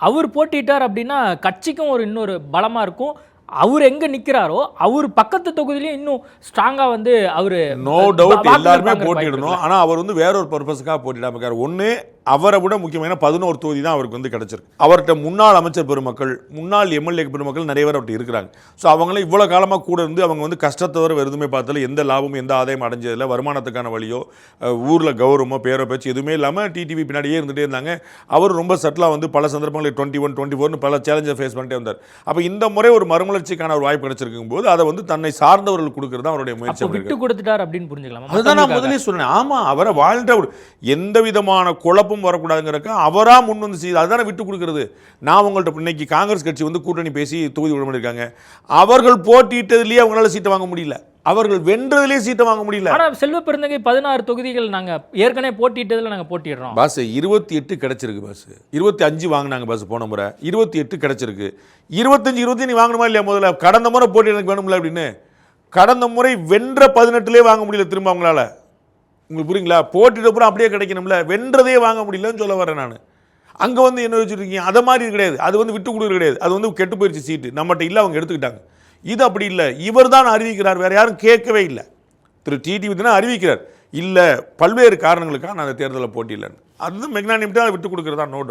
அவர் போட்டிட்டார் அப்படின்னா கட்சிக்கும் ஒரு இன்னொரு பலமாக இருக்கும். அவர் எங்க நிக்கிறாரோ அவர் பக்கத்து தொகுதியிலையும் இன்னும் ஸ்ட்ராங்கா வந்து அவரு நோ டவுட் எல்லாருமே போட்டிடணும். ஆனா அவர் வந்து வேற ஒரு பர்பஸ்க்காக போட்டிடாம இருக்காரு. ஒண்ணு அவரை விட முக்கியமான 11 தொகுதி தான் அவருக்கு வந்து கிடைச்சிருக்கு. அவர்கிட்ட முன்னாள் அமைச்சர் பெருமக்கள், முன்னாள் எம்எல்ஏ பெருமக்கள் நிறைய பேர் அவர்கிட்ட இருக்கிறாங்க. ஸோ அவங்கள இவ்வளோ காலமாக கூட இருந்து அவங்க வந்து கஷ்டத்தவரை எதுவுமே பார்த்தாலும் எந்த லாபமும் எந்த ஆதாயம் அடைஞ்சதில்லை. வருமானத்துக்கான வழியோ ஊரில் கௌரவமோ பேரோ பேச்சு எதுவுமே இல்லாமல் டிடிவி பின்னாடியே இருந்துகிட்டே இருந்தாங்க. அவர் ரொம்ப சட்டிலாக வந்து பல சந்தர்ப்பங்களில் 21, 24 பல சேலஞ்சை ஃபேஸ் பண்ணிட்டே வந்தார். அப்போ இந்த முறை ஒரு மறுமலர்ச்சிக்கான ஒரு வாய்ப்பு கிடைச்சிருக்கும் போது அதை வந்து தன்னை சார்ந்தவர்கள் கொடுக்கறது தான் அவருடைய முயற்சி. விட்டு கொடுத்துட்டார் அப்படின்னு புரிஞ்சுக்கலாம். அதுதான் நான் முதலே சொன்னேன். ஆமாம், அவரை வாழ்ந்த எந்த விதமான குழப்பம் வரக்கூடாதுங்கிறக்க அவரா முன் வந்து செய்து அதுதானே விட்டு கொடுக்கிறது. நான் உங்கள்கிட்ட இன்னைக்கு காங்கிரஸ் கட்சி வந்து கூட்டணி பேசி தொகுதி விட பண்ணியிருக்காங்க. அவர்கள் போட்டியிட்டதுலேயே அவங்களால சீட்டை வாங்க முடியல, அவர்கள் வென்றதுலேயே சீட்டை வாங்க முடியல. ஆனால் செல்வ பெருந்தகை 16 தொகுதிகள் நாங்கள் ஏற்கனவே போட்டியிட்டதில் நாங்கள் போட்டிடுறோம். பஸ் 28 கிடைச்சிருக்கு. பஸ் 25 வாங்கினாங்க. பஸ் போன முறை 28 கிடைச்சிருக்கு. 25 நீ வாங்கணுமா இல்லையா? முதல்ல கடந்த முறை போட்டி எனக்கு வேணும்ல அப்படின்னு கடந்த முறை வென்ற 18லே வாங்க முடியல திரும்ப அவங்களால. உங்களுக்கு புரியுங்களா? போட்டிட்டு அப்புறம் அப்படியே கிடைக்கணும்ல, வென்றதே வாங்க முடியலன்னு சொல்ல வரேன் நான். அங்கே வந்து என்ன வச்சுருக்கீங்க? அதை மாதிரி கிடையாது, அது வந்து விட்டு கொடுக்குறது கிடையாது, அது வந்து கெட்டு போயிடுச்சு சீட்டு நம்மகிட்ட இல்லை, அவங்க எடுத்துக்கிட்டாங்க. இது அப்படி இல்லை, இவர் தான் அறிவிக்கிறார், வேறு யாரும் கேட்கவே இல்லை. திரு டிடிவி தான் அறிவிக்கிறார், இல்லை பல்வேறு காரணங்களுக்காக நான் அந்த தேர்தலில் போட்டியில்லைன்னு. அது மெக்னானிமிட்டாக விட்டு கொடுக்குறதா, நோ டவுட்.